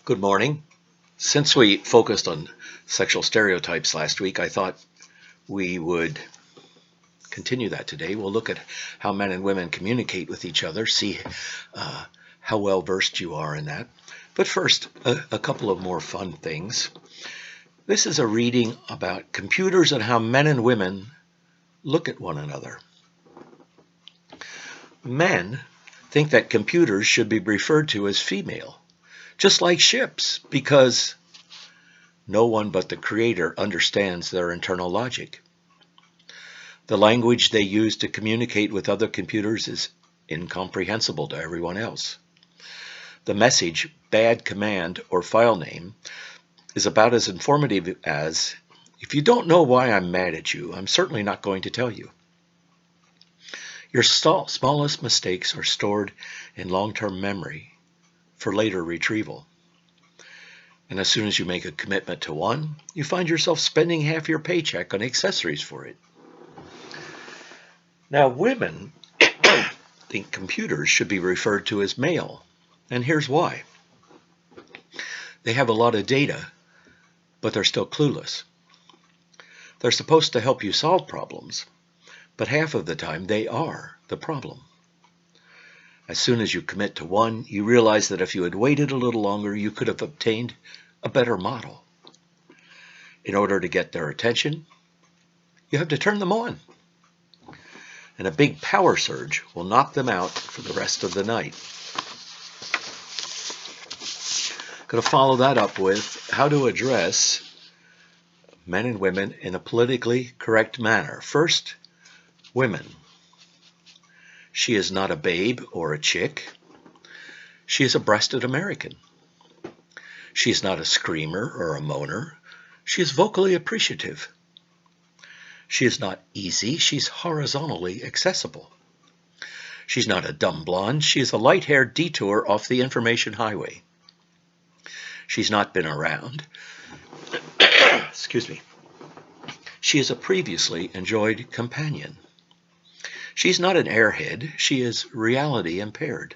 Good morning. Since we focused on sexual stereotypes last week, I thought we would continue that today. We'll look at how men and women communicate with each other, see how well versed you are in that. But first, a couple of more fun things. This is a reading about computers and how men and women look at one another. Men think that computers should be referred to as female, just like ships, because no one but the creator understands their internal logic. The language they use to communicate with other computers is incomprehensible to everyone else. The message, bad command, or file name is about as informative as, if you don't know why I'm mad at you, I'm certainly not going to tell you. Your smallest mistakes are stored in long-term memory for later retrieval. And as soon as you make a commitment to one, you find yourself spending half your paycheck on accessories for it. Now, women think computers should be referred to as male, and here's why. They have a lot of data, but they're still clueless. They're supposed to help you solve problems, but half of the time they are the problem. As soon as you commit to one, you realize that if you had waited a little longer, you could have obtained a better model. In order to get their attention, you have to turn them on. And a big power surge will knock them out for the rest of the night. Going to follow that up with how to address men and women in a politically correct manner. First, women. She is not a babe or a chick. She is a breasted American. She is not a screamer or a moaner. She is vocally appreciative. She is not easy. She's horizontally accessible. She's not a dumb blonde. She is a light-haired detour off the information highway. She's not been around. Excuse me. She is a previously enjoyed companion. She's not an airhead. She is reality impaired.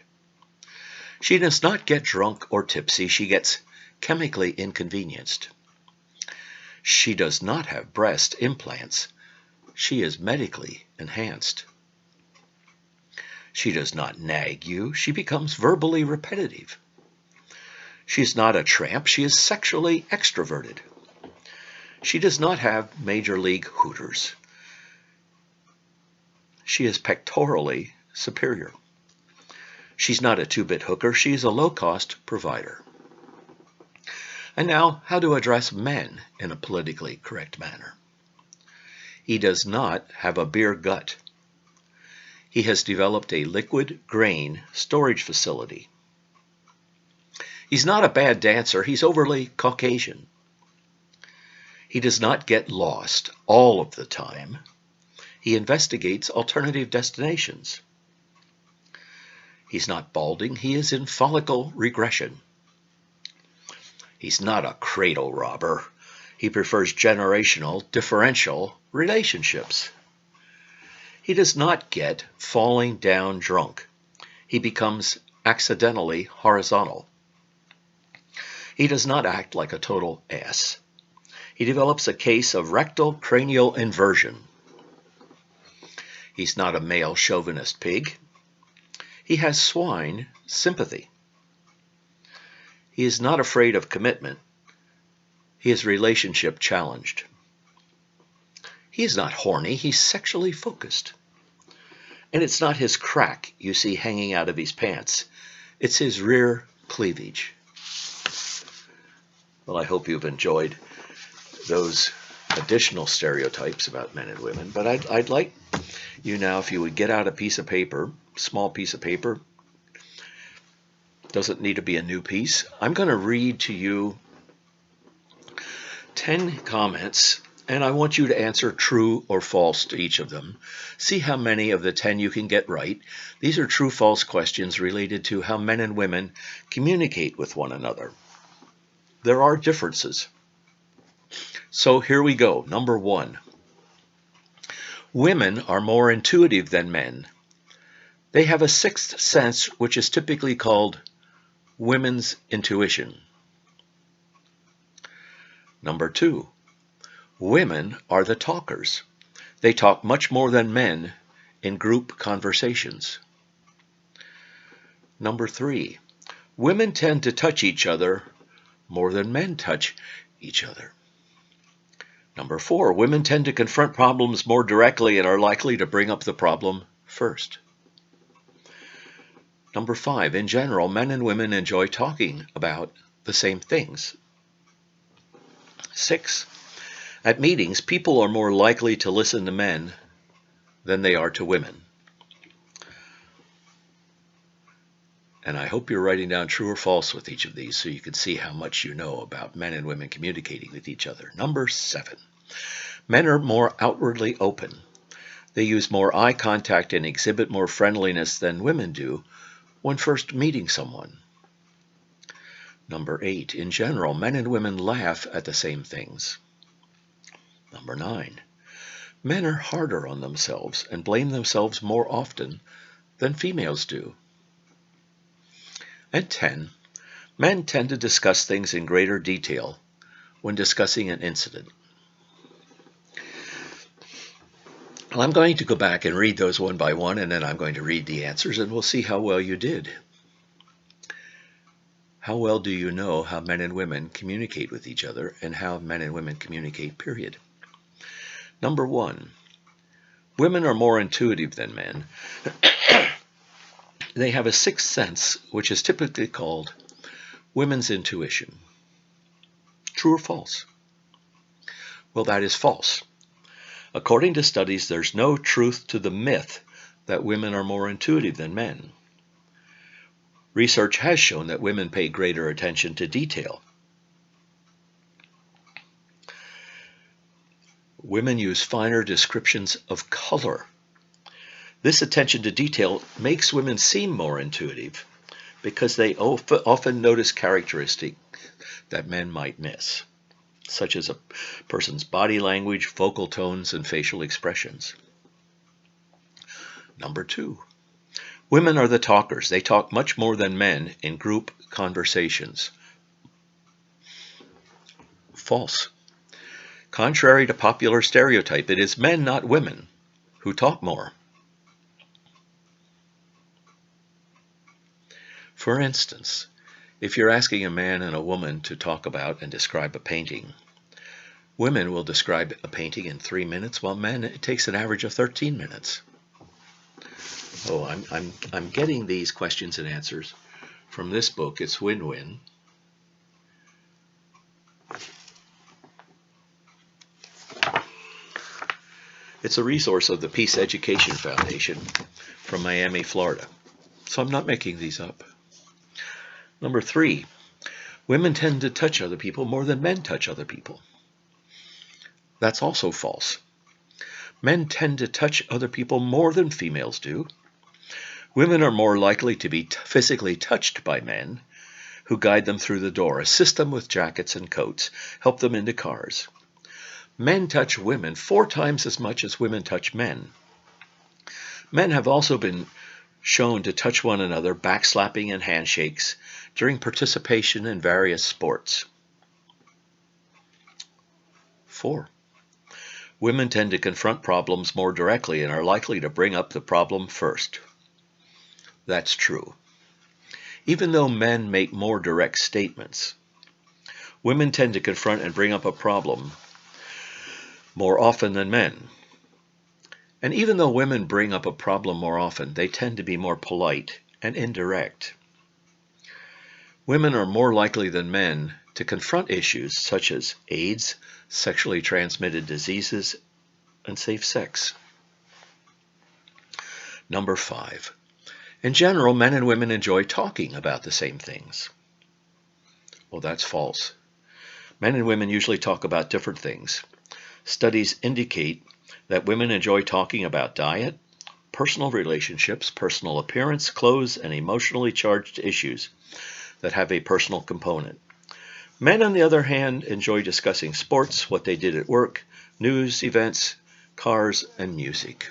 She does not get drunk or tipsy. She gets chemically inconvenienced. She does not have breast implants. She is medically enhanced. She does not nag you. She becomes verbally repetitive. She's not a tramp. She is sexually extroverted. She does not have major league hooters. She is pectorally superior. She's not a two-bit hooker. She's a low-cost provider. And now, how to address men in a politically correct manner. He does not have a beer gut. He has developed a liquid grain storage facility. He's not a bad dancer. He's overly Caucasian. He does not get lost all of the time. He investigates alternative destinations. He's not balding. He is in follicle regression. He's not a cradle robber. He prefers generational, differential relationships. He does not get falling down drunk. He becomes accidentally horizontal. He does not act like a total ass. He develops a case of rectal cranial inversion. He's not a male chauvinist pig. He has swine sympathy. He is not afraid of commitment. He is relationship challenged. He is not horny. He's sexually focused. And it's not his crack you see hanging out of his pants. It's his rear cleavage. Well, I hope you've enjoyed those additional stereotypes about men and women. But I'd like you now, if you would get out a piece of paper, small piece of paper, doesn't need to be a new piece. I'm going to read to you 10 comments, and I want you to answer true or false to each of them. See how many of the 10 you can get right. These are true-false questions related to how men and women communicate with one another. There are differences. So here we go. Number 1. Women are more intuitive than men. They have a sixth sense, which is typically called women's intuition. Number 2, women are the talkers. They talk much more than men in group conversations. Number 3, women tend to touch each other more than men touch each other. Number 4, women tend to confront problems more directly and are likely to bring up the problem first. Number 5, in general, men and women enjoy talking about the same things. 6, at meetings, people are more likely to listen to men than they are to women. And I hope you're writing down true or false with each of these so you can see how much you know about men and women communicating with each other. Number 7, men are more outwardly open. They use more eye contact and exhibit more friendliness than women do when first meeting someone. Number 8, in general, men and women laugh at the same things. Number 9, men are harder on themselves and blame themselves more often than females do. And 10, men tend to discuss things in greater detail when discussing an incident. Well, I'm going to go back and read those one by one, and then I'm going to read the answers, and we'll see how well you did. How well do you know how men and women communicate with each other and how men and women communicate, period? Number 1, women are more intuitive than men. They have a sixth sense, which is typically called women's intuition. True or false? Well, that is false. According to studies, there's no truth to the myth that women are more intuitive than men. Research has shown that women pay greater attention to detail. Women use finer descriptions of color. This attention to detail makes women seem more intuitive because they often notice characteristics that men might miss, such as a person's body language, vocal tones, and facial expressions. Number 2, women are the talkers. They talk much more than men in group conversations. False. Contrary to popular stereotype, it is men, not women, who talk more. For instance, if you're asking a man and a woman to talk about and describe a painting, women will describe a painting in 3 minutes, while men, it takes an average of 13 minutes. Oh, I'm getting these questions and answers from this book. It's WINWIN. It's a resource of the Peace Education Foundation from Miami, Florida. So I'm not making these up. Number 3, women tend to touch other people more than men touch other people. That's also false. Men tend to touch other people more than females do. Women are more likely to be physically touched by men who guide them through the door, assist them with jackets and coats, help them into cars. Men touch women 4 times as much as women touch men. Men have also been shown to touch one another, backslapping and handshakes, during participation in various sports. 4, women tend to confront problems more directly and are likely to bring up the problem first. That's true. Even though men make more direct statements, women tend to confront and bring up a problem more often than men. And even though women bring up a problem more often, they tend to be more polite and indirect. Women are more likely than men to confront issues such as AIDS, sexually transmitted diseases, and safe sex. Number 5, in general, men and women enjoy talking about the same things. Well, that's false. Men and women usually talk about different things. Studies indicate that women enjoy talking about diet, personal relationships, personal appearance, clothes, and emotionally charged issues that have a personal component. Men, on the other hand, enjoy discussing sports, what they did at work, news, events, cars, and music.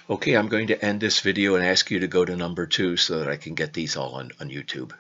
Okay, I'm going to end this video and ask you to go to number 2 so that I can get these all on YouTube.